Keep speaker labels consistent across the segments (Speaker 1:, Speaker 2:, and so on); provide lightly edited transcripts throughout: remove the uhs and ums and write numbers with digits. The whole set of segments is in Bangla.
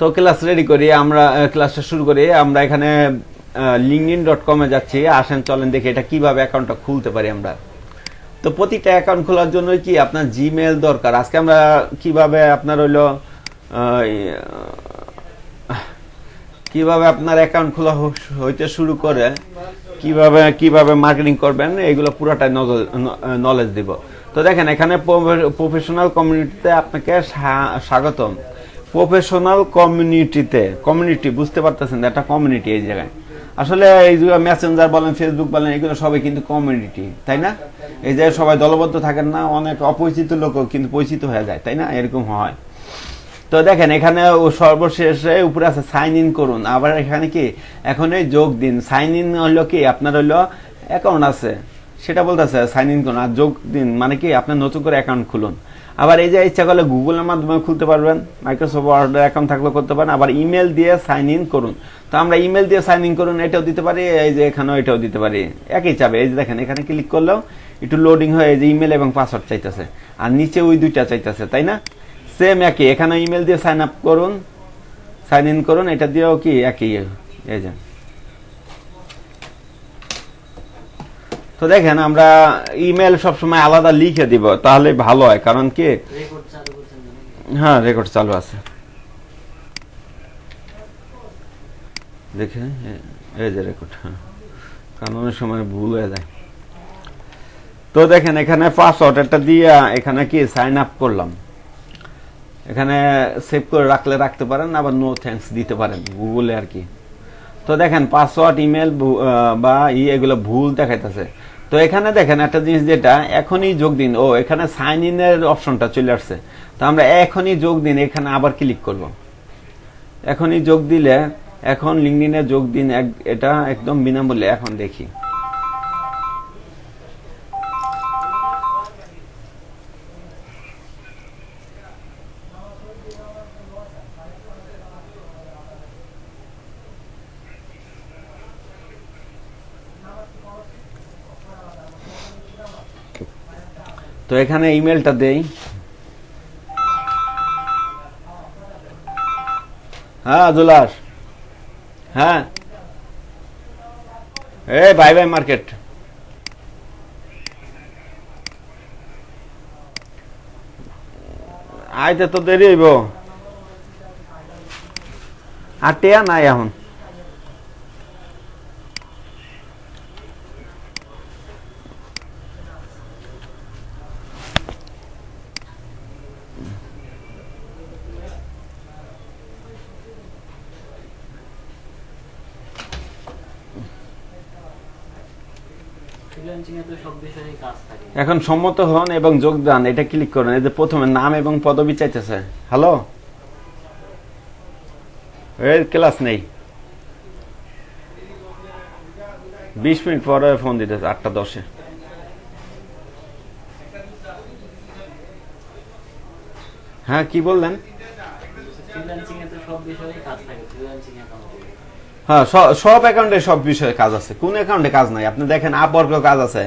Speaker 1: তো ক্লাস রেডি করি, আমরা ক্লাসটা শুরু করি। আমরা এখানে linkedin.com এ যাচ্ছি। আসেন চলেন দেখি এটা কিভাবে অ্যাকাউন্টটা খুলতে পারি আমরা। তো প্রতিটা অ্যাকাউন্ট খোলার জন্য কি আপনার জিমেল দরকার। আজকে আমরা কিভাবে আপনার হইলো কিভাবে আপনার অ্যাকাউন্ট খোলা হইতে শুরু করে কিভাবে মার্কেটিং করবেন এগুলো পুরোটাই নলেজ দিব। তো দেখেন এখানে প্রফেশনাল কমিউনিটিতে আপনাকে স্বাগতম। প্রফেশনাল কমিউনিটি বুঝতে পারতেছেন, একটা কমিউনিটি এই জায়গায়। আসলে এই যে মেসেঞ্জার বলেন, ফেসবুক বলেন, এগুলো সবাই কিন্তু কমিউনিটি, তাই না? এই যে সবাই দলবদ্ধ থাকেন না, অনেক অপরিচিত লোক কিন্তু পরিচিত হয়ে যায়, তাই না? এরকম হয়। তো দেখেন এখানে সর্বশেষে উপরে আছে সাইন ইন করুন। আবার এখানে কি এখন এই যোগ দিন। সাইন ইন হলো কি আপনার হলো অ্যাকাউন্ট আছে সেটা বলতেছে সাইন ইন করুন, আর যোগ দিন মানে কি আপনার নতুন করে অ্যাকাউন্ট খুলুন। আবার এই যে ইচ্ছা করলে গুগলের মাধ্যমে খুলতে পারবেন, মাইক্রোসফট ওয়ার্ডের অ্যাকাউন্ট থাকলেও করতে পারেন। আবার ইমেল দিয়ে সাইন ইন করুন। তো আমরা ইমেল দিয়ে সাইন ইন করুন এটাও দিতে পারি, এই যে এখানেও এটাও দিতে পারি, একই চাবে। এই যে দেখেন এখানে ক্লিক করলেও একটু লোডিং হয়ে এই যে ইমেল এবং পাসওয়ার্ড চাইতেছে, আর নিচে ওই দুইটা চাইতেছে, তাই না? সেম একই, এখানে ইমেল দিয়ে সাইন আপ করুন, সাইন ইন করুন, এটা দিয়েও কি একই। এই যে তো দেখেন আমরা ইমেল সবসময় আলাদা লিখে দিব, তাহলে ভালো হয়। কারণ কি হ্যাঁ রেকর্ড চালু আছে, দেখে এই যে রেকর্ড। হ্যাঁ, কারণ অনেক সময় ভুল হয়ে যায়। তো দেখেন এখানে পাসওয়ার্ড একটা দিয়ে এখানে কি সাইন আপ করলাম। এখানে সেভ করে রাখতে পারেন, আবার নো থ্যাঙ্কস দিতে পারেন গুগলে আর কি। তো দেখেন পাসওয়ার্ড ইমেল বা এগুলো ভুল দেখাইতেছে। তো এখানে দেখেন একটা জিনিস যেটা এখনই যোগ দিন, ও এখানে সাইন ইনের অপশনটা চলে আসছে। তো আমরা এখনই যোগ দিন এখানে আবার ক্লিক করব। এখনই যোগ দিলে এখন লিঙ্কডিনে যোগ দিন, এটা একদম বিনামূল্যে। এখন দেখি তো এখানে ইমেলটা দেই। হ্যাঁ জুলাস, হ্যাঁ বাই বাই মার্কেট। আইতে তো দেরি হইব, আর টেয়া নাই এখন। এখন সম্মত হন এবং যোগদান, এটা ক্লিক করুন। এই যে প্রথমে নাম এবং পদবি চাইতেছে। হ্যালো, এর ক্লাস নেই, 20 মিনিট পরে ফোন দিতেছে, 8:10-এ। হ্যাঁ কি বললেন? হ্যাঁ সব অ্যাকাউন্টে সব বিষয়ে কাজ আছে, কোন অ্যাকাউন্টে কাজ নাই? আপনি দেখেন আপওয়ার্কেও কাজ আছে,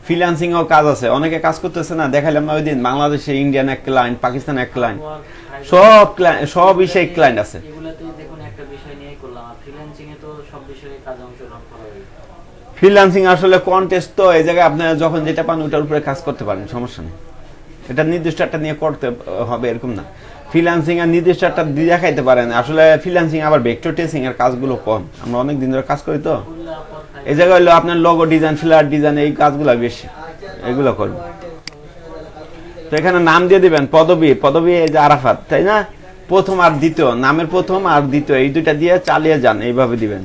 Speaker 1: ফ্রিল্যান্সিং এও কাজ আছে, অনেকে কাজ করতেছে না। দেখাইলাম না ওই দিন, বাংলাদেশে ইন্ডিয়ান এক ক্লায়েন্ট, পাকিস্তান এক ক্লায়েন্ট, সব বিষয়ে ক্লায়েন্ট আছে। ফ্রিল্যান্সিং আসলে কন্টেস্ট, তো এই জায়গায় আপনি যখন যেটা পান ওটার উপরে কাজ করতে পারেন, সমস্যা নেই। এটা নির্দিষ্ট একটা নিয়ে করতে হবে এরকম না। ফ্রিল্যান্সিং এর নির্দিষ্ট একটা দেখাইতে পারেন। আসলে ফ্রিল্যান্সিং আবার ভেক্টর টেস্টিং এর কাজগুলো কম, আমরা অনেক দিন ধরে কাজ করি। তো এই জায়গায় হলো আপনার লোগো ডিজাইন, ফ্ল্যাট ডিজাইন, এই কাজগুলো বেশি, এগুলো করবেন। তো এখানে নাম দিয়ে দিবেন, পদবি এই যে আরাফাত, তাই না? প্রথম আর দ্বিতীয়, নামের প্রথম আর দ্বিতীয় এই দুইটা দিয়ে চালিয়ে যান, এইভাবে দিবেন।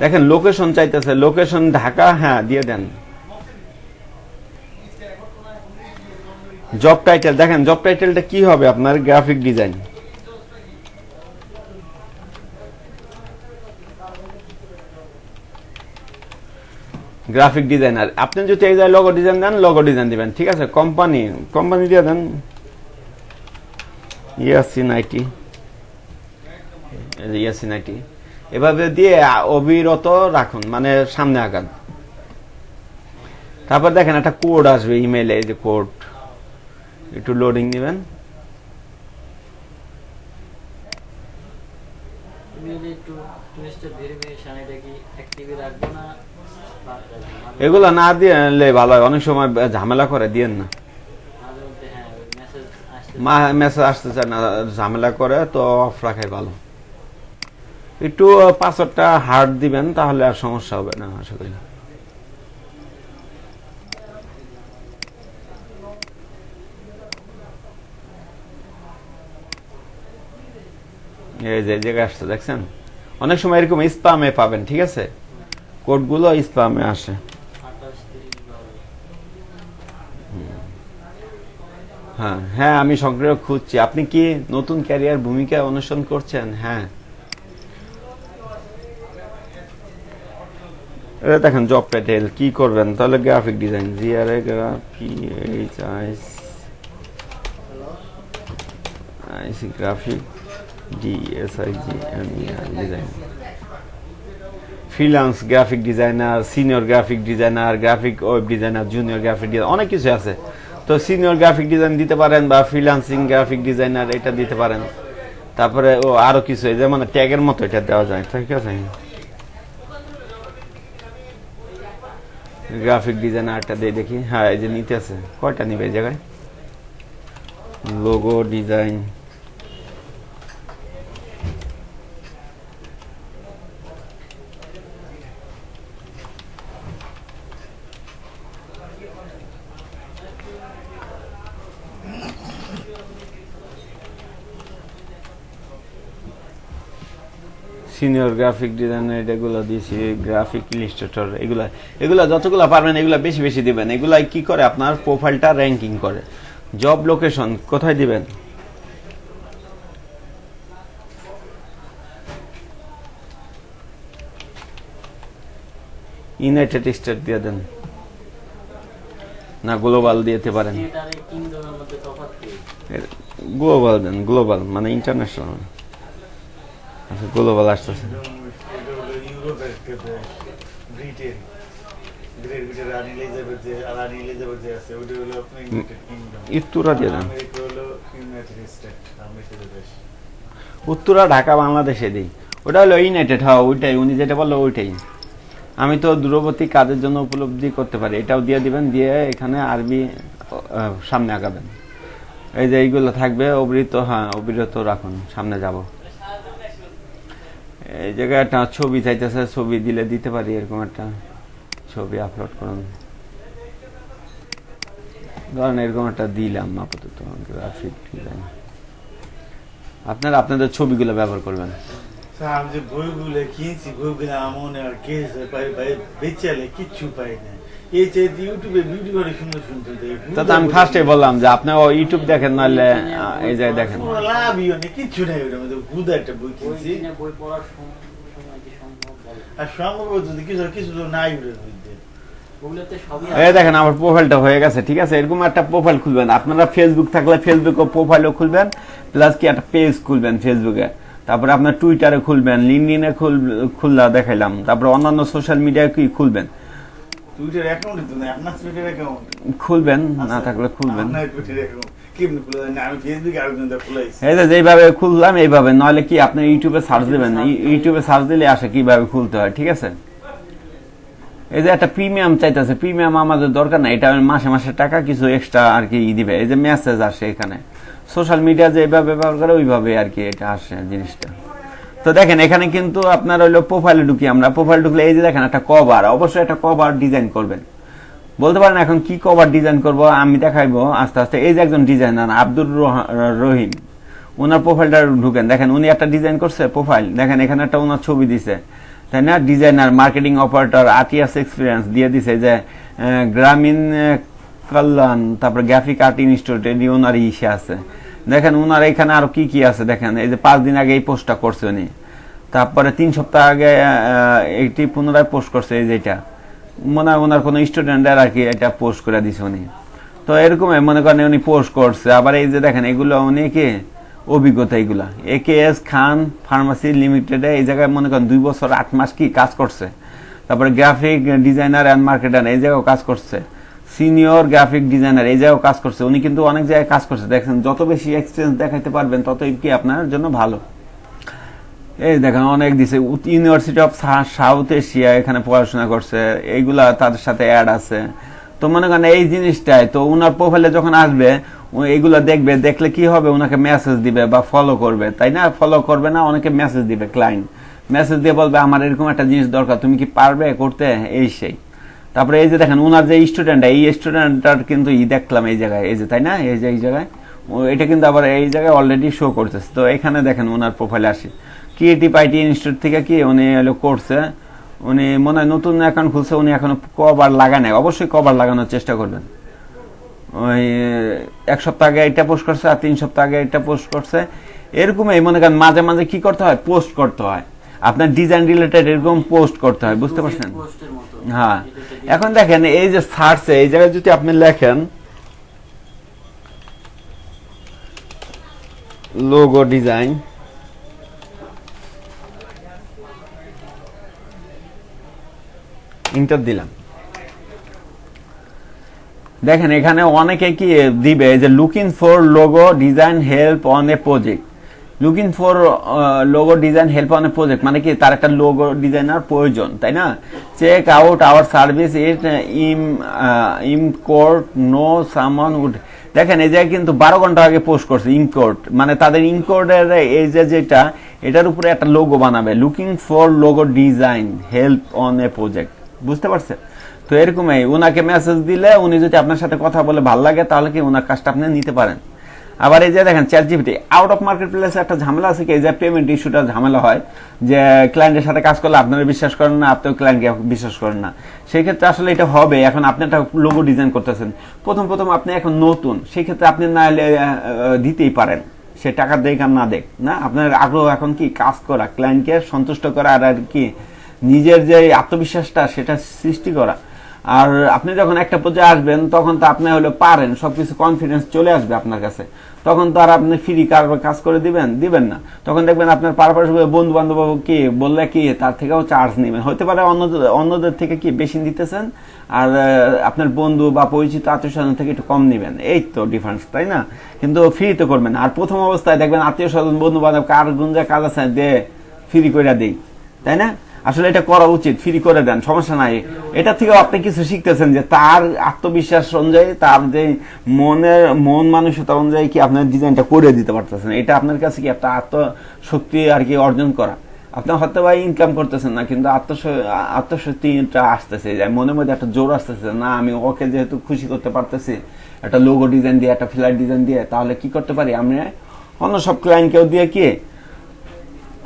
Speaker 1: দেখেন লোকেশন চাইতেছে, লোকেশন ঢাকা, হ্যাঁ দিয়ে দেন। জব টাইটেল দেখেন, জব টাইটেলটা কি হবে আপনার? Graphic design. Graphic designer. আপনি যদি এই জায়গায় লোগো ডিজাইন দেন, লোগো ডিজাইন দিবেন, ঠিক আছে? কোম্পানি দিয়ে দেন ইয়াসিন আইটি, এভাবে দিয়ে অবিরত রাখুন, মানে সামনে আগান। তারপর দেখেন একটা কোড আসবে ইমেইলে, এই যে কোড, একটু লোডিং দিবেন।
Speaker 2: তুমি যদি একটু টুরিস্টের ভেরিফিকেশন এটা কি অ্যাক্টিভে রাখবো না বাদ রাখবো?
Speaker 1: এগুলো না দিলে ভালো হয়, অনেক সময় ঝামেলা করে, দিয়েন না।
Speaker 2: মাঝে মধ্যে হ্যাঁ মেসেজ আসতে
Speaker 1: মেসেজ আসতে চায় না, ঝামেলা করে, তো অফ রাখাই ভালো। একটু পাসওয়ার্ডটা হার্ড দিবেন, তাহলে আর সমস্যা হবে না আশা করি। এই যে জায়গায় আসছে দেখছেন, অনেক সময় এরকম স্প্যামে পাবেন, ঠিক আছে, কোডগুলো স্প্যামে আসে।
Speaker 2: 28-30
Speaker 1: হ্যাঁ হ্যাঁ, আমি সক্রিয় খুঁজছি। আপনি কি নতুন ক্যারিয়ার ভূমিকা অনুসরণ করছেন? হ্যাঁ, এটা দেখেন জব টাইটেল কি করবেন, তাহলে graphic design, GRA graphic design, freelance graphic designer, senior graphic designer, graphic web designer, junior graphic designer, অনেক কিছু আছে। তো সিনিয়র গ্রাফিক ডিজাইন দিতে পারেন, বা ফ্রিল্যান্সিং গ্রাফিক ডিজাইনার এটা দিতে পারেন। তারপরে ও আরো কিছু, যেমন ট্যাগের মতো এটা দেওয়া যায়, ঠিক আছে। গ্রাফিক ডিজাইনারটা দিয়ে দেখি, হ্যাঁ এই যে নিতে আছে, কয়টা নিবে এই জায়গায়, logo design, senior graphic designer, এগুলো দিয়েছি, গ্রাফিক ইলাস্ট্রেটর, এগুলা যতগুলো পারবেন এগুলা বেশি বেশি দিবেন। এগুলা কি করে, আপনার প্রোফাইলটা র্যাঙ্কিং করে। জব লোকেশন কোথায় দিবেন, ইউনাইটেড স্টেট দিয়ে দেন, না গ্লোবাল দিতে পারেন,
Speaker 2: থিয়েটারে কিংডমের মধ্যে তফাৎ কি?
Speaker 1: গ্লোবাল দেন, গ্লোবাল মানে ইন্টারন্যাশনাল। আচ্ছা, গ্লোবাল আসতেছে,
Speaker 3: ইউরোপের ক্ষেত্রে ব্রিটেন, গ্রেট ব্রিটেন, রানী এলিজাবেথ যে রানী এলিজাবেথ যে আছে ওটা হলো আপনার ইউনাইটেড কিংডম।
Speaker 1: উত্তরা দিয়ে দেন,
Speaker 3: আমেরিকা হলো ইউনাইটেড স্টেট, আমেরিকার দেশ।
Speaker 1: উত্তরা ঢাকা বাংলাদেশে দিই, ওটা হলো ইউনাইটেড। হ্যাঁ ওইটাই, উনি যেটা বললো ওইটাই। আমি তো দূরবর্তী কাজের জন্য উপলব্ধি করতে পারি, এটাও দিয়ে দিবেন, দিয়ে এখানে আরবি সামনে আগাবেন। এই যে এইগুলো থাকবে অবিরত, হ্যাঁ অবিরত রাখুন, সামনে যাব। এই জায়গায় একটা ছবি চাইতেছে, ছবি দিলে দিতে পারি, এরকম একটা ছবি আপলোড করুন, ধরেন এরকম একটা দিলাম আপাতত, গ্রাফিক ডিজাইন। আপনারা আপনাদের ছবিগুলো ব্যবহার করবেন।
Speaker 3: আমি যে বইগুলো কিনছি, বইগুলো এমন আর কেসে পাই ভাই, বেচালে কিচ্ছু পাই না। এই যে ইউটিউবে ভিডিও করে সুন্দর সুন্দর
Speaker 1: তা তো আমি ফার্স্টে বললাম যে আপনি ইউটিউব দেখেন, নাহলে এই জায়গায় দেখেন।
Speaker 3: লাভই অনেক কিচ্ছু নাই ওটার মধ্যে। গুদা একটা বই কিনছি,
Speaker 2: বই পড়ার সময় কি সম্ভব বলো?
Speaker 3: আর সম্ভবত যদি কিছু কিছু তো নাই ওটার মধ্যে।
Speaker 2: ওগুলোতে সবই
Speaker 1: এই দেখেন আমার প্রোফাইলটা হয়ে গেছে, ঠিক আছে। এরকম একটা প্রোফাইল খুলবেন আপনারা, ফেসবুক থাকলে ফেসবুক প্রোফাইলও খুলবেন, প্লাস কি একটা পেজ খুলবেন ফেসবুকে, তারপরে আপনার টুইটারে খুলবেন, লিঙ্কডইনে খুললা দেখাইলাম, তারপরে অন্যান্য সোশ্যাল মিডিয়ায় কি খুলবেন,
Speaker 3: টুইটার অ্যাকাউন্ট তো নাই আপনার, টুইটার অ্যাকাউন্ট
Speaker 1: খুলবেন, না থাকলে খুলবেন।
Speaker 3: আপনার টুইটার অ্যাকাউন্ট কেমনে খুলে না? আমি ফেসবুকে আরেকজনটা খুলাইছি।
Speaker 1: এই যে যেভাবে খুললাম এইভাবে, নইলে কি আপনি ইউটিউবে সার্চ দিবেন, ইউটিউবে সার্চ দিলে আসে কিভাবে খুলতে হয়, ঠিক আছে। এই যে একটা প্রিমিয়াম চাইতেছে, প্রিমিয়াম আমাদের দরকার নাই, এটা মাসে মাসে টাকা কিছু এক্সট্রা আর কি দিবে। এই যে মেসেজ আসে এখানে, সোশ্যাল মিডিয়া যেভাবে ব্যবহার করে ওইভাবে আর কি এটা আসে জিনিসটা। তো দেখেন এখানে কিন্তু আপনার হইলো প্রোফাইলে ঢুকি আমরা, প্রোফাইল ঢুকলে এই যে দেখেন একটা কভার, অবশ্যই একটা কভার ডিজাইন করবেন। বলতে পারেন এখন কি কভার ডিজাইন করব, আমি দেখাইবো আস্তে আস্তে। এই যে একজন ডিজাইনার আব্দুর রহিম, ওনার প্রোফাইলটা ঢুকেন, দেখেন উনি একটা ডিজাইন করছে প্রোফাইল, দেখেন এখানে একটা ওনার ছবি দিছে, তাই না। Designer, marketing operator, 8 years experience দিয়ে দিছে, যে গ্রামীণ কল্যাণ, তারপরে গ্রাফিক আর্ট ইনস্টিটিউট, এটি ওনার ইসে আছে। দেখেন ওনার এখানে আরো কি কি আছে, দেখেন এই যে 5 দিন আগে এই পোস্টটা করছে উনি, তারপরে 3 সপ্তাহ আগে এটি পুনরায় পোস্ট করছে, এই যেটা মনে হয় ওনার কোনো স্টুডেন্টের আর কি এটা পোস্ট করে দিছে উনি। তো এরকম মনে করেন উনি পোস্ট করছে। আবার এই যে দেখেন এগুলো উনি কি অভিজ্ঞতা, এগুলা AKS খান ফার্মাসি লিমিটেডে এই জায়গায় মনে করেন 2 বছর 8 মাস কি কাজ করছে। তারপরে গ্রাফিক ডিজাইনার অ্যান্ড মার্কেটার এই জায়গায় কাজ করছে, সিনিয়র গ্রাফিক ডিজাইনার এই জায়গায় কাজ করছে। উনি কিন্তু অনেক জায়গায় কাজ করছে, দেখেন যত বেশি এক্সপিরিয়েন্স দেখাইতে পারবেন ততই কি আপনার জন্য ভালো। এই দেখেন অনেক দিছে, ইউনিভার্সিটি অফ সাউথ এশিয়া এখানে পড়াশোনা করছে, এইগুলা তাদের সাথে অ্যাড আছে। তো মনে করেন এই জিনিসটাই তো উনার প্রোফাইলে যখন আসবে এইগুলা দেখবে, দেখলে কি হবে, উনাকে মেসেজ দিবে বা ফলো করবে, তাই না? ফলো করবে না, অনেকে মেসেজ দিবে, ক্লায়েন্ট মেসেজ দিয়ে বলবে আমার এরকম একটা জিনিস দরকার, তুমি কি পারবে করতে, এই সেই। তারপরে এই যে দেখেন উনার যে স্টুডেন্ট, এই স্টুডেন্টটার কিন্তু দেখলাম এই জায়গায়, এই যে, তাই না? এই যে এই জায়গায় এটা কিন্তু আবার এই জায়গায় অলরেডি শো করতেছে। তো এখানে দেখেন উনার প্রোফাইলে আসি, ক্রিয়েটিভ আইটি ইনস্টিটিউট থেকে কি উনি হলো করছে, উনি মনে হয় নতুন অ্যাকাউন্ট খুলছে, উনি এখনো কভার লাগায় নাই, অবশ্যই কভার লাগানোর চেষ্টা করবেন। ওই 1 সপ্তাহ আগে এটা পোস্ট করছে আর 3 সপ্তাহ আগে এটা পোস্ট করছে, এরকমই মনে করেন মাঝে মাঝে কি করতে হয়, পোস্ট করতে হয়, আপনার ডিজাইন রিলেটেড এরকম পোস্ট করতে হয়, বুঝতে পারছেন?
Speaker 2: পোস্টের মতো
Speaker 1: হ্যাঁ, এখন দেখেন এই যে সার্চে এই জায়গায় যদি আপনি লেখেন লোগো ডিজাইন, ইন্টার দিলাম, দেখেন এখানে অনেকে কি দিবে যে looking for logo design help on a project. Looking for logo design help on a project মানে কি তার একটা লোগো ডিজাইনার প্রয়োজন, তাই না? চেক আউট আওয়ার সার্ভিস ইট ইমকোর্ট নো সামন উড। দেখেন এই জায়গায় কিন্তু 12 ঘন্টা আগে পোস্ট করছে ইমকোর্ট, মানে তাদের ইমকোর্টের এই যে যেটা এটার উপরে একটা লোগো বানাবে, looking for logo design help on a project, বুঝতে পারছেন? তো এরকমই উনাকে মেসেজ দিলে উনি যদি আপনার সাথে কথা বলে ভালো লাগে তাহলে কি উনার কাজটা আপনি নিতে পারেন। আবার এই যে দেখেন চ্যাটজিপিটি আউট অফ মার্কেট প্লেসে একটা ঝামেলা আছে কি, এই যে পেমেন্ট ইস্যুটা ঝামেলা হয়, যে ক্লায়েন্টের সাথে কাজ করলে আপনারা বিশ্বাস করেন না, আপনিও ক্লায়েন্টকে বিশ্বাস করেন না, সেই ক্ষেত্রে আসলে এটা হবে। এখন আপনি একটা লোগো ডিজাইন করতেছেন, প্রথম আপনি এখন নতুন, সেই ক্ষেত্রে আপনি না হলে দিতেই পারেন, সে টাকা দেখ আর না দেখ না, আপনার আগ্রহ এখন কি কাজ করা, ক্লায়েন্টকে সন্তুষ্ট করা, আর কি নিজের যে আত্মবিশ্বাসটা সেটা সৃষ্টি করা। আর আপনি যখন একটা পর্যায়ে আসবেন তখন তো আপনি হলে পারেন, সবকিছু কনফিডেন্স চলে আসবে আপনার কাছে, তখন তো আর আপনি ফ্রি কাজ করে দিবেন না, তখন দেখবেন আপনার পারপাস বন্ধু বান্ধব কি বললে কি তার থেকেও চার্জ নেবেন, হতে পারে অন্যদের থেকে কি বেশি দিতেছেন, আর আপনার বন্ধু বা পরিচিত আত্মীয় স্বজন থেকে একটু কম নেবেন, এই তো ডিফারেন্স, তাই না? কিন্তু ফ্রি তো করবেন না। আর প্রথম অবস্থায় দেখবেন আত্মীয় স্বজন বন্ধু বান্ধব কার গুঞ্জায় কাজ আছে দে ফ্রি করে দেই, তাই না? আসলে এটা করা উচিত, ফ্রি করে দেন, সমস্যা নাই। এটা থেকেও আপনি কিছু শিখতেছেন যে তার আত্মবিশ্বাস অনুযায়ী, তার যে মন মানসিকতা অনুযায়ী কি আপনার ডিজাইনটা করে দিতে পারতেছেন, এটা আপনার কাছে কি একটা আত্মশক্তি আর কি অর্জন করা। আপনি হয়তো বা ইনকাম করতেছেন না, কিন্তু আত্মশক্তিটা আসতেছে, মনের মধ্যে একটা জোর আসতেছে, না আমি ওকে যেহেতু খুশি করতে পারতেছি একটা লোগো ডিজাইন দিয়ে, একটা ফ্ল্যাট ডিজাইন দিয়ে, তাহলে কি করতে পারি আমি অন্য সব ক্লায়েন্টকেও দিয়ে কি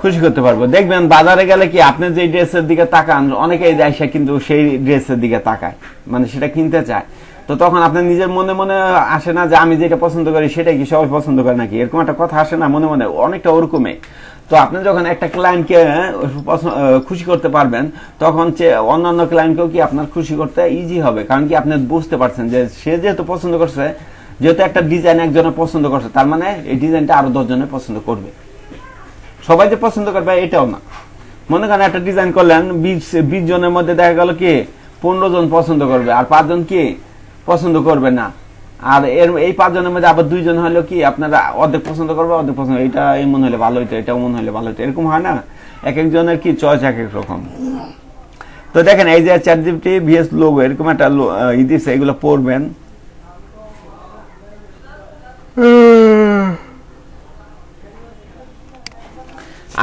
Speaker 1: খুশি করতে পারবো। দেখবেন বাজারে গেলে কি আপনি যে ড্রেসের দিকে তাকান, অনেকে আইসা কিন্তু সেই ড্রেসের দিকে তাকায়, মানে সেটা কিনতে চায়, তো তখন আপনার নিজের মনে মনে আসে না যে আমি যেটা পছন্দ করি সেটাই কি সবাই পছন্দ করে নাকি, এরকম একটা কথা আসে না মনে মনে, অনেকটা ওরকমই। তো আপনি যখন একটা ক্লায়েন্টকে খুশি করতে পারবেন, তখন অন্যান্য ক্লায়েন্টকেও কি আপনার খুশি করতে ইজি হবে, কারণ কি আপনি বুঝতে পারছেন যে সে যেহেতু পছন্দ করছে, যেহেতু একটা ডিজাইন একজনে পছন্দ করছে, তার মানে এই ডিজাইনটা আরো 10 জনে পছন্দ করবে। সবাই যে পছন্দ করবে এটাও না, মনে করেন একটা ডিজাইন করলেন 20 জনের মধ্যে দেখা গেল কি 15 জন পছন্দ করবে, আর 5 জন কি পছন্দ করবে না, আর এই 5 জনের মধ্যে আবার 2 জন হলো কি আপনারা অর্ধেক পছন্দ করবে, অর্ধেক পছন্দ, এটা মনে হলে ভালো হইতো, এটাও মনে হলে ভালো হইতো, এরকম হয় না? এক একজনের কি চয়েস এক এক রকম। তো দেখেন এই যে চ্যাটজিপিটি ভিএস লোগো এরকম একটা দিছে, এগুলো পড়বেন।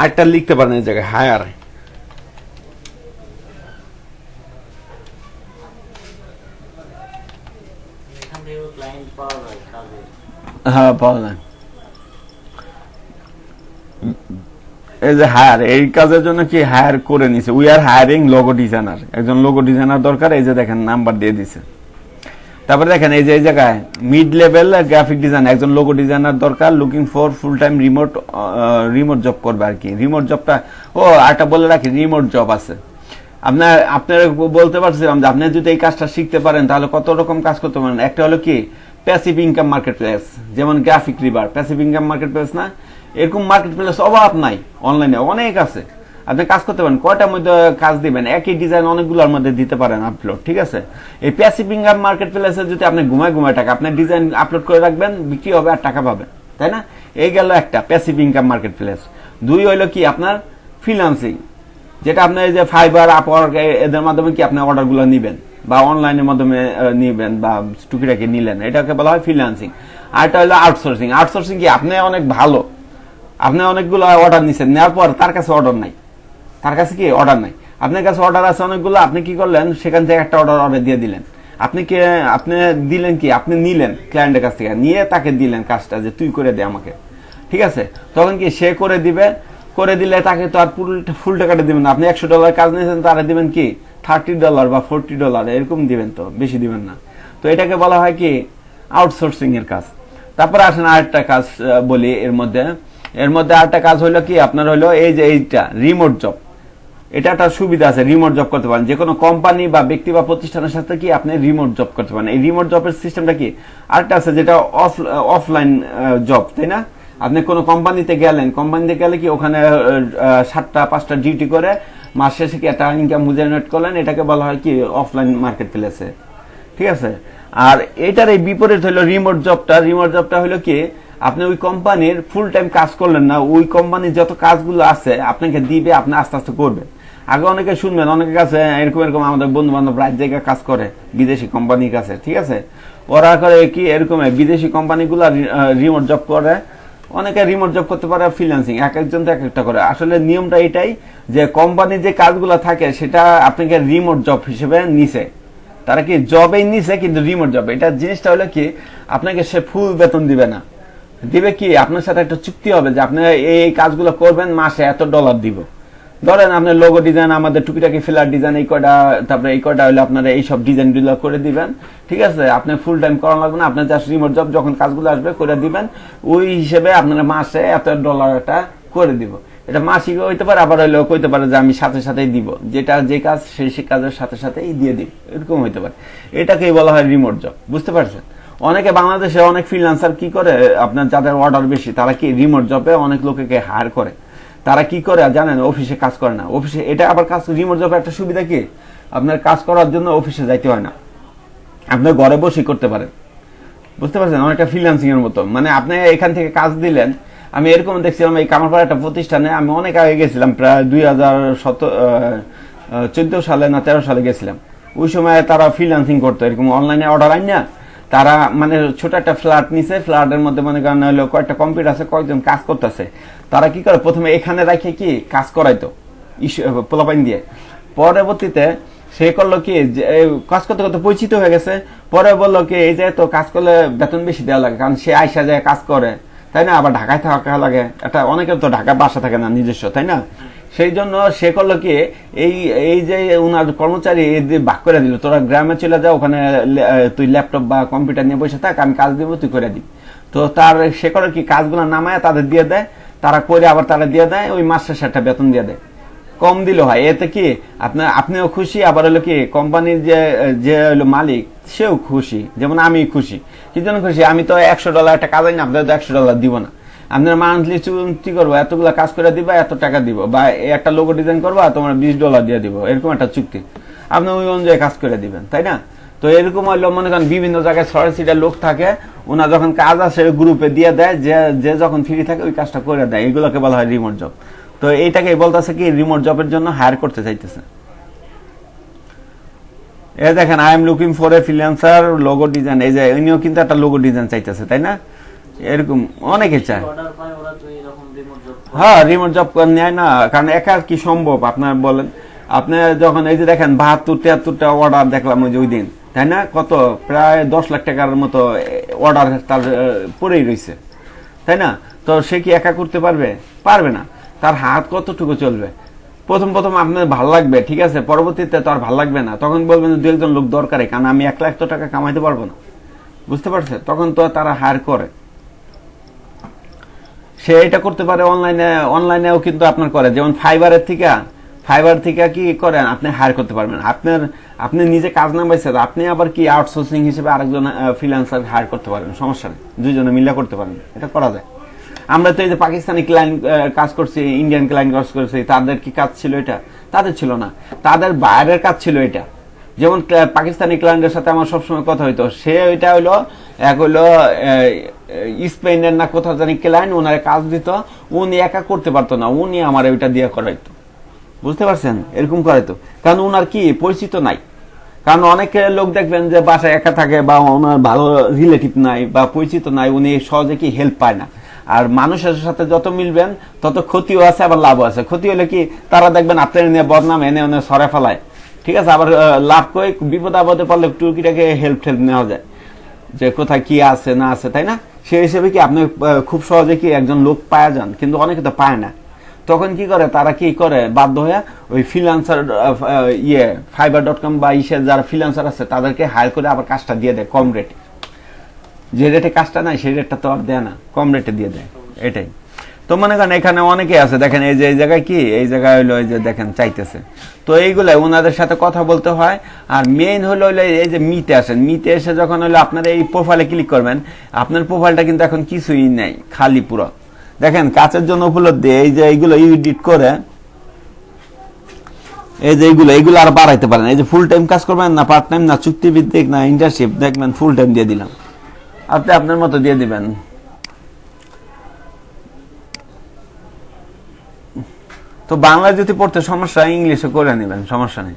Speaker 1: আরেকটা লিখতে পারেন এই জায়গায় হায়ার, হ্যাঁ পাওয়া যায়। এই যে হায়ার, এই কাজের জন্য কি হায়ার করে নিছে, we are hiring logo designer, একজন লোগো ডিজাইনার দরকার, এই যে দেখেন নাম্বার দিয়ে দিছে। তারপরে দেখেন এই যে এই জায়গায় মিড লেভেল গ্রাফিক ডিজাইন, একজন লোগো ডিজাইনার দরকার, looking for full time remote job করবে আর কি। রিমোট জবটা আরেকটা বলে রাখি, রিমোট জব আছে। আপনার বলতে পারছিলাম যে আপনি যদি এই কাজটা শিখতে পারেন তাহলে কত রকম কাজ করতে পারেন। একটা হলো কি প্যাসিভ ইনকাম মার্কেট প্লেস, যেমন graphic river passive income market place না, এরকম মার্কেট প্লেস অভাব নাই, অনলাইনে অনেক আছে, আপনি কাজ করতে পারেন। কয়টার মধ্যে কাজ দিবেন, একই ডিজাইন অনেকগুলোর মধ্যে দিতে পারেন আপলোড, ঠিক আছে। এই প্যাসিভ ইনকাম মার্কেট প্লেসে যদি আপনি ঘুমায় টাকা, আপনার ডিজাইন আপলোড করে রাখবেন, বিক্রি হবে আর টাকা পাবেন, তাই না? এই গেল একটা প্যাসিভ ইনকাম মার্কেট প্লেস। 2 হইলো কি আপনার ফ্রিল্যান্সিং, যেটা আপনি এই যে ফাইবার, আপওয়ার্ক এদের মাধ্যমে কি আপনি অর্ডারগুলো নিবেন বা অনলাইনের মাধ্যমে নিবেন বা টুকিটাকি নিলেন, এটাকে বলা হয় ফ্রিল্যান্সিং। আর এটা হলো আউটসোর্সিং। আউটসোর্সিং কি আপনি অনেক ভালো, আপনি অনেকগুলো অর্ডার নিছেন, নেওয়ার পর তার কাছে অর্ডার নাই, তার কাছে কি অর্ডার নাই, আপনার কাছে অর্ডার আছে অনেকগুলো, আপনি কি করলেন সেখান থেকে একটা অর্ডার দিয়ে দিলেন। আপনি দিলেন কি, আপনি নিলেন ক্লায়েন্টের কাছ থেকে, নিয়ে তাকে দিলেন কাজটা যে তুই করে দে আমাকে, ঠিক আছে। তখন কি সে করে দিবে, করে দিলে তাকে তো আর ফুল টাকাটা দিবেন না। আপনি $100 কাজ নিয়েছেন, তারা দিবেন কি $30 বা $40 এরকম দিবেন, তো বেশি দিবেন না। তো এটাকে বলা হয় কি আউটসোর্সিং এর কাজ। তারপরে আসেন আরেকটা কাজ বলি এর মধ্যে আরেকটা কাজ হলো কি আপনার হলো এই যে এইটা রিমোট জব। এটা একটা সুবিধা আছে, রিমোট জব করতে পারেন। যে কোনো কোম্পানি বা ব্যক্তি বা প্রতিষ্ঠানের সাথে কি আপনি রিমোট জব করতে পারেন। এই রিমোট জবের সিস্টেমটা কি আরেকটা আছে যেটা অফলাইন জব, তাই না? আপনি কোনো কোম্পানিতে গেলে কি ওখানে 7টা-5টা ডিউটি করে মাস শেষে কি একটা ইনকাম জেনারেট করলেন, এটাকে বলা হয় কি অফলাইন মার্কেট প্লেসে, ঠিক আছে। আর এটার এই বিপরীত হলো রিমোট জবটা হলো কি আপনি ওই কোম্পানির ফুল টাইম কাজ করলেন না, ওই কোম্পানির যত কাজগুলো আছে আপনাকে দিবে, আপনি আস্তে আস্তে করবেন। আগে অনেকে শুনবেন, অনেকের কাছে এরকম আমাদের বন্ধু বান্ধব রাত জায়গায় কাজ করে বিদেশি কোম্পানির কাছে, ঠিক আছে। ওরা করে কি এরকম বিদেশি কোম্পানিগুলো রিমোট জব করে, অনেকে রিমোট জব করতে পারে, ফ্রিল্যান্সিং, এক একজন তো এক একটা করে। আসলে নিয়মটা এটাই যে কোম্পানির যে কাজগুলো থাকে সেটা আপনাকে রিমোট জব হিসেবে নিছে, তারা কি জবেই নিছে কিন্তু রিমোট জব। এটা জিনিসটা হলো কি আপনাকে সে ফুল বেতন দিবে না, দিবে কি আপনার সাথে একটা চুক্তি হবে যে আপনি এই কাজগুলো করবেন, মাসে এত $, দিব। ধরেন আপনার লোগো ডিজাইন, আমাদের টুকিটাকি ফ্ল্যাট ডিজাইন, এই কয়টা, তারপরে এই কয়টা হলে আপনারা এইসব ডিজাইনগুলো করে দিবেন, ঠিক আছে। আপনি ফুল টাইম করা লাগবে না, আপনার জাস্ট রিমোট জব যখন কাজগুলো আসবে করে দিবেন, ওই হিসেবে আপনারা মাসে এত $, একটা করে দিব। এটা মাসিক হইতে পারে, আবার হইলেও কইতে পারে যে আমি সাথে সাথেই দিব, যেটা যে কাজ সেই কাজের সাথে সাথেই দিয়ে দিব, এরকম হইতে পারে। এটাকেই বলা হয় রিমোট জব, বুঝতে পারছেন? অনেকে বাংলাদেশে অনেক ফ্রিল্যান্সার কি করে, আপনার যাদের অর্ডার বেশি তারা কি রিমোট জবে অনেক লোককে হায়ার করে। তারা কি করে জানেন, অফিসে কাজ করে না। অফিসে এটা আবার কাজ, রিমোট জবে একটা সুবিধা কি আপনার কাজ করার জন্য অফিসে যাইতে হয় না, আপনি ঘরে বসে করতে পারেন, বুঝতে পারছেন? অনেকটা ফ্রিল্যান্সিং এর মতো। মানে আপনি এখান থেকে কাজ দিলেন। আমি এরকম দেখছিলাম এই কামারপাড়া একটা প্রতিষ্ঠানে, আমি অনেক আগে গেছিলাম, প্রায় 2014 সালে না 13 সালে গেছিলাম। ওই সময় তারা ফ্রিল্যান্সিং করতো, এরকম অনলাইনে অর্ডার আইন না, তারা মানে ছোট একটা ফ্ল্যাট নিছে, ফ্ল্যাটের মধ্যে মনে করেন হলো কয়েকটা কম্পিউটার আছে, কয়েকজন কাজ করতেছে। তারা কি করে প্রথমে এখানে রাখে কি কাজ করাইতো পোলাপাইন দিয়ে, পরবর্তীতে সে করলো কি কাজ করতে করতে পরিচিত হয়ে গেছে, পরে বললো কি এই যে তো কাজ করলে বেতন বেশি দেওয়া লাগে, কারণ সে আইসা যায় কাজ করে, তাই না? আবার ঢাকায় থাকা লাগে, একটা অনেকের তো ঢাকায় বাসা থাকে না নিজস্ব, তাই না? সেই জন্য সে করলো কি এই যে উনার কর্মচারী ভাগ করে দিল, তোরা গ্রামে চলে যাও, ওখানে তুই ল্যাপটপ বা কম্পিউটার নিয়ে বসে থাক, আমি কাজ দিব, তুই করে দিবি। তো তার সে করে কি কাজগুলো নামায় তাদের দিয়ে দেয়, তারা করে আবার তারা দিয়ে দেয়, ওই মাস শেষে একটা বেতন দিয়ে দেয়, কম দিল হয়। এতে কি আপনিও খুশি, আবার হলো কি কোম্পানির যে হলো মালিক সেও খুশি, যেমন আমি খুশি। কি জন্য খুশি? আমি তো $100 একটা কাজ না, আপনাদের তো $100 দিব না, আপনার মান্থলি চুক্তি করবো, এতগুলো কাজ করে দিবা, এত টাকা দিব, বা একটা লোগো ডিজাইন করবা, তোমার $20 দিয়ে দিব, এরকম একটা চুক্তি, আপনি ওই অনুযায়ী কাজ করে দিবেন, তাই না? তো এরকম হইলো মনে করেন বিভিন্ন জায়গায় 6-7টা লোক থাকে, ওনা যখন কাজ আসে গ্রুপে দিয়ে দেয়, যে যখন ফ্রি থাকে ওই কাজটা করে দেয়, এগুলোকে বলা হয় রিমোট জব। তো এইটাকে বলতেছে কি রিমোট জবের জন্য হায়ার করতে চাইতেছে। এই দেখেন, I am looking for a freelancer logo design, এই যে উনিও কিন্তু একটা লোগো ডিজাইন চাইতেছে, তাই না? এরকম অনেকে চায়। হ্যাঁ, রিমোট জব নেয় না, কারণ একা কি সম্ভব আপনার বলেন? আপনি যখন এই যে দেখেন 72-73টা অর্ডার দেখলাম ওই দিন, তাই না? কত প্রায় 10 লাখ টাকার মতো অর্ডার তার পড়েই রয়েছে, তাই না? তো সে কি একা করতে পারবে? পারবে না। তার হাত কতটুকু চলবে? প্রথম আপনার ভালো লাগবে, ঠিক আছে, পরবর্তীতে তো আর ভালো লাগবে না, তখন বলবেন 2-1 লোক দরকার, কারণ আমি 1 লাখ টাকা কামাইতে পারবো না, বুঝতে পারছে? তখন তো তারা হায়ার করে। সে এটা করতে পারে অনলাইনেও কিন্তু আপনার করে, যেমন ফাইবার থেকে কি করেন আপনি হায়ার করতে পারবেন। আপনি নিজে কাজ নামাইছেন, আপনি আবার কি আউটসোর্সিং হিসেবে আরেকজন ফ্রিল্যান্সার হায়ার করতে পারেন, সমস্যা নেই, দুজনে মিলে করতে পারেন, এটা করা যায়। আমরা তো এই যে পাকিস্তানি ক্লায়েন্ট কাজ করছি, ইন্ডিয়ান ক্লায়েন্ট কাজ করছি, তাদের কি কাজ ছিল এটা? তাদের ছিল না, তাদের বাইরের কাজ ছিল এটা। যেমন পাকিস্তানি ক্লায়েন্টের সাথে আমার সবসময় কথা হইতো, সে ওইটা হইলো এক হইলো স্পেনের না কোথাও জানি ক্লায়েন্ট ওনারে কাজ দিত, উনি একা করতে পারতো না, উনি আমার ওইটা দিয়ে করাইতো। বুঝতে পারছেন, এরকম করাইতো, কারণ ওনার কি পরিচিত নাই। কারণ অনেক লোক দেখবেন যে বাসায় একা থাকে বা ওনার ভালো রিলেটিভ নাই বা পরিচিত নাই, উনি সহজে কি হেল্প পায় না। আর মানুষের সাথে যত মিলবেন তত ক্ষতিও আছে আবার লাভও আছে। ক্ষতি হলে কি তারা দেখবেন আপনার নিয়ে বদনাম এনে ওনে সরে ফেলায়, ঠিক আছে। আবার লাভ করে বিপদ আপদে পড়লে টুকিটাকে হেল্প নেওয়া যায়, যে কোথায় কি আছে না আছে, তাই না? সেই হিসেবে কি আপনি খুব সহজে কি একজন লোক পাওয়া যান, কিন্তু অনেকে তো পায় না। তখন কি করে, তারা কি করে, বাধ্য হয়ে ওই ফ্রিল্যান্সার fiverr.com বা যারা ফ্রিল্যান্সার আছে তাদেরকে হায়ার করে আবার কাজটা দিয়ে দেয় কম রেটে। যে রেটে কাজটা নাই সেই রেটটা তো আর দেয় না, কম রেটে দিয়ে দেয়, এটাই। তো মনে করেন এখানে অনেকে আছে, দেখেন এই যে এই জায়গায় কি, এই জায়গায় হলো এই যে দেখেন চাইতেছে, তো এইগুলো ওনাদের সাথে কথা বলতে হয়। আর মেইন হলো এই যে মিতে আসেন, মিতে এসে যখন হলো আপনার এই প্রোফাইলে ক্লিক করবেন, আপনার প্রোফাইলটা কিন্তু এখন কিছুই নাই, খালি পুরো। দেখেন কাজের জন্য উপলব্ধি, এই যে এইগুলো এডিট করে, এই যে এইগুলো আর বাড়াইতে পারেন। এই যে ফুল টাইম কাজ করবেন না পার্ট টাইম না চুক্তিভিত্তিক না ইন্টার্নশিপ, দেখবেন ফুল টাইম দিয়ে দিলাম, আপনি আপনার মতো দিয়ে দিবেন। তো বাংলা যদি পড়তে সমস্যা, ইংলিশে করে নেবেন, সমস্যা নেই।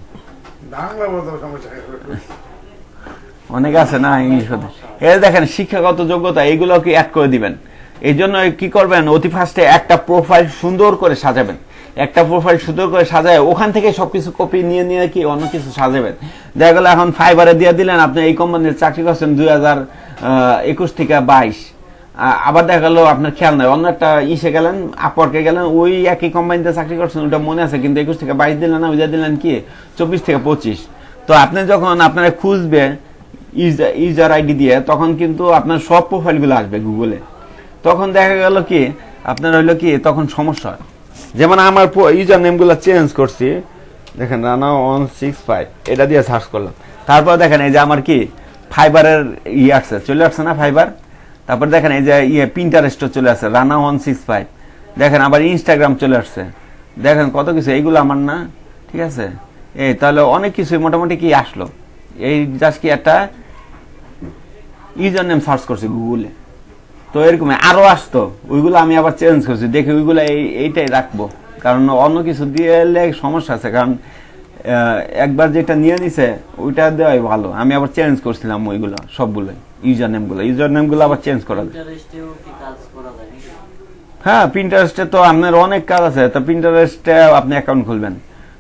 Speaker 3: বাংলা বলতে সমস্যা নেই।
Speaker 1: অনেক আছে না ইংলিশ হতে। এই দেখেন শিক্ষাগত যোগ্যতা, এইগুলো কি অ্যাড করে দিবেন। এই জন্য কি করবেন, অতি ফার্স্টে একটা প্রোফাইল সুন্দর করে সাজাবেন। একটা প্রোফাইল সুন্দর করে সাজায় ওখান থেকে সবকিছু কপি নিয়ে নিয়ে কি অন্য কিছু সাজাবেন। দেখা গেল এখন ফাইবারে দিয়ে দিলেন, আপনি এই কোম্পানির চাকরি করছেন 2021 থেকে 22, আবার দেখা গেল আপনার খেয়াল নাই, অন্য একটা ইসে গেলেন, আপওয়ার্কে গেলেন, ওই একই কোম্পানিতে চাকরি করছেন, ওটা মনে আছে, কিন্তু 21 থেকে 22 দিলেন না, ওইটা দিলেন কি 24 থেকে 25। তো আপনি যখন আপনারা খুঁজবে ইউজার আইডি দিয়ে, তখন কিন্তু আপনার সব প্রোফাইলগুলো আসবে গুগলে। তখন দেখা গেল কি আপনার হইলো কি, তখন সমস্যা হয়। যেমন আমার ইউজার নেমগুলো চেঞ্জ করছি, দেখেন রানা165 এটা দিয়ে সার্চ করলাম, তারপর দেখেন এই যে আমার কি ফাইবারের আসছে, চলে আসছে না ফাইবার। তারপর দেখেন এই যে পিন্টারেস্টও চলে আসছে রানা165, দেখেন আবার ইনস্টাগ্রাম চলে আসছে, দেখেন কত কিছু, এইগুলো আমার না, ঠিক আছে। এই তাহলে অনেক কিছু মোটামুটি কি আসলো, এই জাস্ট কি একটা ইউজার নেম সার্চ করছি গুগলে, তো এরকম আরো আসতো, ওইগুলো আমি আবার চেঞ্জ করছি, দেখি ওইগুলো এইটাই রাখবো, কারণ অন্য কিছু দিয়ে সমস্যা আছে। কারণ একবার যেটা নিয়ে নিছে ওইটা দেওয়াই ভালো, আমি আবার চেঞ্জ করছিলাম ওইগুলো সবগুলো ইউজার নেমগুলো আবার চেঞ্জ করা যায়।
Speaker 2: ইন্টারেস্টেও কি কাজ করা যায় নাকি?
Speaker 1: হ্যাঁ, পিন্টারেস্টে তো আপনার অনেক কাজ আছে। তো পিন্টারেস্টে আপনি অ্যাকাউন্ট খুলবেন,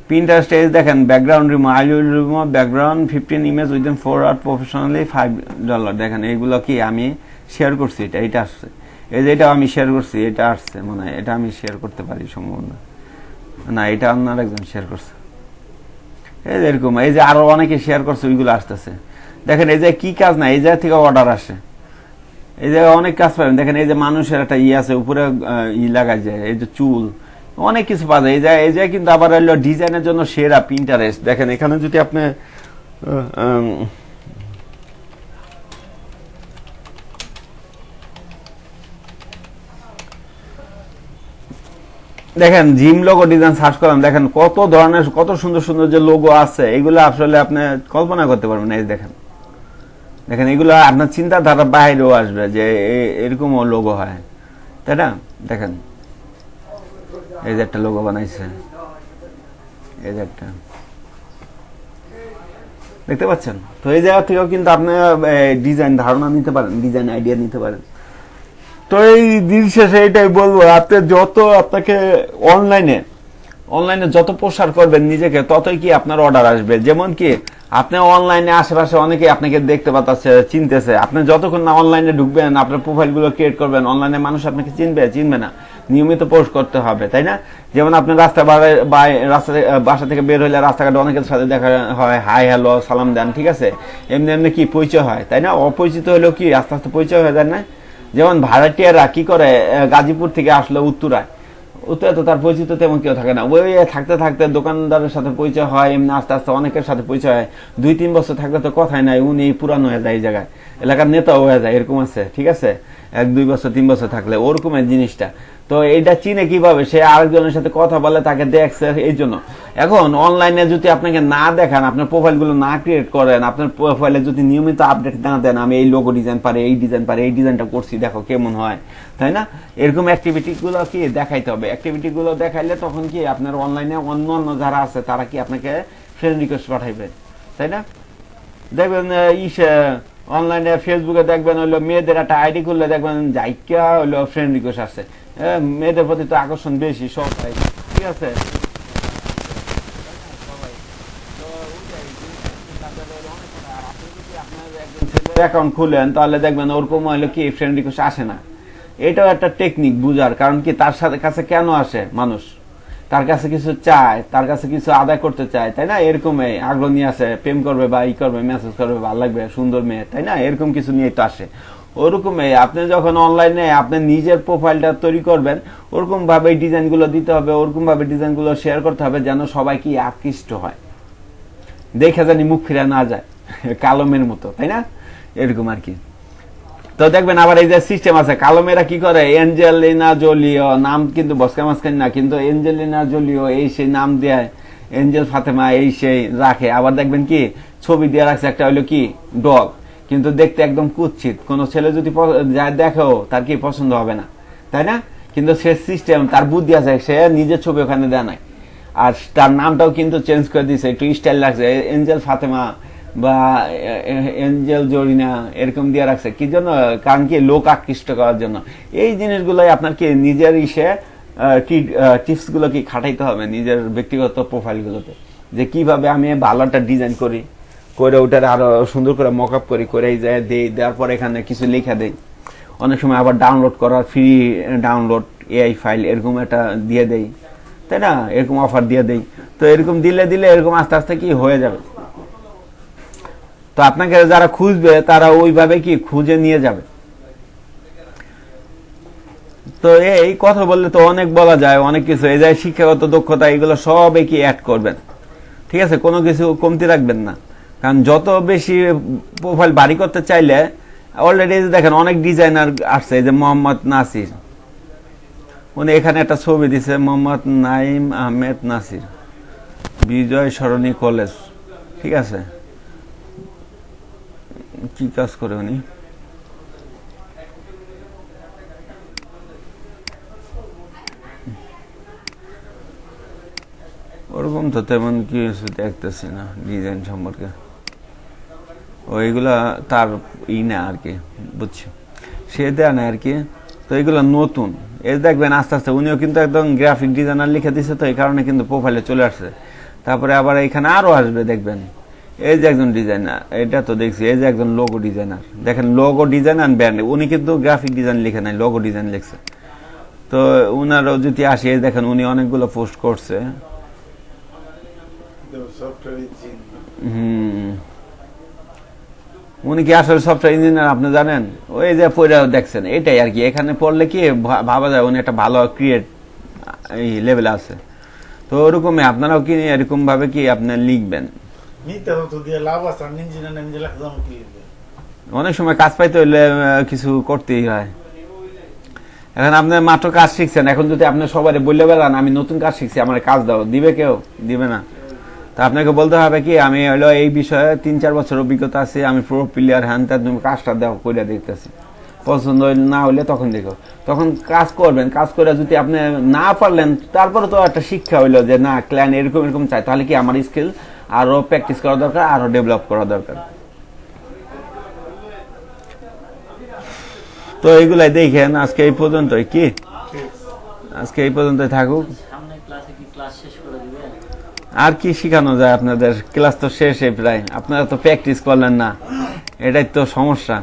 Speaker 1: পিন্টারেস্টে দেখেন background remove, I will remove background 15 image within 4 hour professionally $5। দেখেন এইগুলো কি আমি শেয়ার করছি, এটা আসছে, এই যে এটা আমি শেয়ার করছি, এটা আসছে মনে হয়, এটা আমি শেয়ার করতে পারি সম্ভবত না, এটা অন্য একজন শেয়ার করছে, এই যে এরকম, এই যে আরো অনেকে শেয়ার করছে, ওইগুলো আসতেছে। দেখেন এই যে কি কাজ না, এই জায়গা থেকে অর্ডার আসে, এই জায়গায় অনেক কাজ পাবেন। দেখেন এই যে মানুষের একটা আছে উপরে লাগায় যায়, এই যে চুল, অনেক কিছু পাওয়া যায় এই জায়গায়। কিন্তু আবার হলো ডিজাইনের জন্য সেরা পিন্টারেস্ট। দেখেন এখানে যদি আপনি দেখেন জিম লোগো ডিজাইন সার্চ করলাম, দেখেন কত ধরনের কত সুন্দর সুন্দর যে লোগো আছে, এগুলো আসলে আপনি কল্পনা করতে পারবেন না। এই দেখেন দেখেন এগুলো আপনার চিন্তাধারার বাইরেও আসবে যে এরকমও লোগো হয়, তাই না? দেখেন এই যে একটা লোগো বানাইছে, এই যে একটা, দেখতে পাচ্ছেন? তো এই জায়গা থেকেও কিন্তু আপনি ডিজাইন ধারণা নিতে পারেন, ডিজাইন আইডিয়া নিতে পারেন। তো এই দিন শেষে এটাই বলবো, আপনি যত আপনাকে অনলাইনে যত প্রসার করবেন নিজেকে, ততই কি আপনার অর্ডার আসবে। যেমন কি আপনি অনলাইনে আশেপাশে অনেকে আপনাকে দেখতে পাচ্ছে, চিনতেছে। আপনি যতক্ষণ না অনলাইনে ঢুকবেন, আপনার প্রোফাইলগুলো ক্রিয়েট করবেন, অনলাইনে মানুষ আপনাকে চিনবে না, নিয়মিত পোস্ট করতে হবে, তাই না? যেমন আপনি বাসা থেকে বের হইলে রাস্তাঘাটে অনেকের সাথে দেখা হয়, হাই হ্যালো সালাম দেন, ঠিক আছে, এমনি এমনি কি পরিচয় হয়, তাই না? অপরিচিত হলেও কি আস্তে আস্তে পরিচয় হয়ে যায় না? যেমন ভাড়াটিয়ারা কি করে, গাজীপুর থেকে আসলো উত্তরায় তো তার পরিচিত তেমন কেউ থাকে না, ওই থাকতে থাকতে দোকানদারের সাথে পরিচয় হয়, এমনি আস্তে আস্তে অনেকের সাথে পরিচয় হয়, 2-3 বছর থাকলে তো কথাই নাই, উনি পুরানো হয়ে যায় এই জায়গায়। এলাকার নেতা হয়ে যায়, এরকম আছে, ঠিক আছে, 1-2 বছর 3 বছর থাকলে ওরকমের জিনিসটা। তো এইটা চিনে কিভাবে, সে আরেকজনের সাথে কথা বলে, তাকে দেখছে, এই জন্য। এখন অনলাইনে যদি আপনাকে না দেখান, আপনার প্রোফাইল গুলো না ক্রিয়েট করেন, আপনার প্রোফাইলে যদি নিয়মিত আপডেট না দেন, আমি এই লোগো ডিজাইন পারি, এই ডিজাইন পারি, এই ডিজাইনটা করছি, দেখো কেমন হয়, তাই না, এরকম অ্যাক্টিভিটি গুলো কি দেখাইতে হবে। অ্যাক্টিভিটি গুলো দেখাইলে তখন কি আপনার অনলাইনে অন্য অন্য যারা আছে তারা কি আপনাকে ফ্রেন্ড রিকোয়েস্ট পাঠাইবে, তাই না। দেখবেন অনলাইনে ফেসবুকে দেখবেন হইলো মেয়েদের একটা আইডি খুললে দেখবেন জাইকা হইলো ফ্রেন্ড রিকোয়েস্ট আসছে। মেয়েদের প্রতি তো আকর্ষণ বেশি সবাই, ঠিক আছে। অ্যাকাউন্ট খুলেন তাহলে দেখবেন ওরকম হইলো কি ফ্রেন্ড রিকোয়েস্ট আসে না। এটাও একটা টেকনিক বুঝার, কারণ কি তার সাথে কাছে কেন আসে মানুষ, তার কাছে কিছু চায়, তার কাছে কিছু আদায় করতে চায়, তাই না, এরকমই আগ্রহ নিয়ে আসে, প্রেম করবে বা ই করবে, মেসেজ করবে, ভালো লাগবে, সুন্দর মেয়ে, তাই না, এরকম কিছু নিয়ে তো আসে। ওরকমই আপনি যখন অনলাইনে আপনি নিজের প্রোফাইলটা তৈরি করবেন, ওরকম ভাবে ডিজাইন গুলো দিতে হবে, ওরকম ভাবে ডিজাইন গুলো শেয়ার করতে হবে যেন সবাই কি আকৃষ্ট হয়, দেখে জানি মুখ ফিরে না যায় কালমের মতো, তাই না, এরকম আর কি। তো দেখবেন আবার এই যে সিস্টেম আছে, কালো মেয়েরা কি করে, এঞ্জেলিনা জোলিও নাম কিন্তু বসকা মাসকান না, কিন্তু এঞ্জেলিনা জোলিও এই সেই নাম দেয়, এঞ্জেল ফাতেমা এই সেই রাখে। আবার দেখবেন কি ছবি দিয়ে রাখছে একটা হইলো কি ডগ, কিন্তু দেখতে একদম কুৎসিত, কোন ছেলে যদি যায় দেখেও তার কি পছন্দ হবে না, তাই না, কিন্তু সে সিস্টেম, তার বুদ্ধি আছে, সে নিজের ছবি ওখানে দেয় নাই, আর তার নামটাও কিন্তু চেঞ্জ করে দিয়েছে, একটু স্টাইল লাগছে, এঞ্জেল ফাতেমা বা এঞ্জেল জরিনা এরকম দিয়ে রাখছে, কি জন্য, কারণ কি লোক আকৃষ্ট করার জন্য। এই জিনিসগুলোই আপনার কি নিজের টিপস গুলো কি খাটাইতে হবে নিজের ব্যক্তিগত প্রোফাইল গুলোতে, যে কিভাবে আমি ভালো একটা ডিজাইন করি, করে ওটার আরো সুন্দর করে মক আপ করে এই যায় দেই, দেওয়ার পর এখানে কিছু লেখা দেই, অনেক সময় আবার ডাউনলোড করার ফ্রি ডাউনলোড এআই ফাইল এরকম একটা দিয়ে দেই, তাই না, এরকম অফার দিয়ে দেই। তো এরকম দিলে এরকম আস্তে আস্তে কি হয়ে যাবে। তো আপনাকে যারা খুঁজবে তারা ওইভাবে কি খুঁজে নিয়ে যাবে। তো এই কথা বললে তো অনেক বলা যায়, অনেক কিছু, এই যে শিক্ষাগত দক্ষতা এগুলো সবই কি অ্যাড করবেন, ঠিক আছে, কোনো কিছু কমতি রাখবেন না, কারণ যত বেশি প্রোফাইল বাড়ি করতে চাইলে, অলরেডি দেখেন অনেক ডিজাইনার আসছে, এই যে মোহাম্মদ নাসির, উনি এখানে একটা ছবি দিছে, মোহাম্মদ নাইম আহমেদ নাসির, বিজয় সরণী কলেজ, ঠিক আছে, কি কাজ করে উনি, ওরকম তো তেমন কিছু দেখতেছি না ডিজাইন সম্পর্কে, ওইগুলা তার না আর কি, বুঝছি, সে দেয় না আর কি। তো এগুলো নতুন, এই দেখবেন আস্তে আস্তে উনিও কিন্তু একদম গ্রাফিক ডিজাইনার লিখে দিচ্ছে, তো এই কারণে কিন্তু প্রোফাইলে চলে আসছে। তারপরে আবার এখানে আরো আসবে, দেখবেন এই যে একজন ডিজাইনার, এটা তো দেখছি, এই যে একজন লোগো ডিজাইনার, দেখেন লোগো ডিজাইন অ্যান্ড ব্র্যান্ড, উনি কিন্তু গ্রাফিক ডিজাইন লিখে নাই, লোগো ডিজাইন লিখছে। তো উনারও যদি আসে, দেখেন উনি অনেকগুলো পোস্ট করছে। উনি কি আসলে সফটওয়্যার ইঞ্জিনিয়ার আপনি জানেন, ওই যে পড়ে দেখছেন, এটাই আর কি, এখানে পড়লে কি ভাবা যায় উনি একটা ভালো ক্রিয়েট এই লেভেলে আছে। তো ওরকমই আপনারাও কি এরকম ভাবে কি আপনি লিখবেন, অনেক সময় কাজ পাইতে হইলে কিছু করতেই হয়। এখন আপনি মাত্র কাজ শিখছেন, এখন যদি আপনি সবাই বললে বেড়ান আমি নতুন কাজ শিখছি, আমার কাজ দাও, দিবে কেউ? দিবে না। তা আপনাকে বলতে হবে কি, আমি হলো এই বিষয়ে 3-4 বছর অভিজ্ঞতা আছে, আমি পুরো প্লেয়ার, হ্যান তুমি কাজটা দাও, করে দেখতেছি, পছন্দ না হলে তখন দেখো, তখন কাজ করবেন। কাজ করে যদি আপনি না পারলেন, তারপরে তো একটা শিক্ষা হইলো যে না, ক্লায়েন্ট এরকম এরকম চাই, তাহলে কি আমার স্কিল আরো প্র্যাকটিস করা দরকার, আরো ডেভেলপ করা দরকার। তো এইগুলাই দেখেন, আজকে এই পর্যন্তই, কি আজকে এই পর্যন্তই থাকুক।
Speaker 2: সামনে ক্লাসে কি ক্লাস শেষ করে দিবে?
Speaker 1: আর কি শিখানো যায় আপনাদের, ক্লাস তো শেষে প্রায়, আপনারা তো প্র্যাকটিস করলেন না, এটাই তো সমস্যা।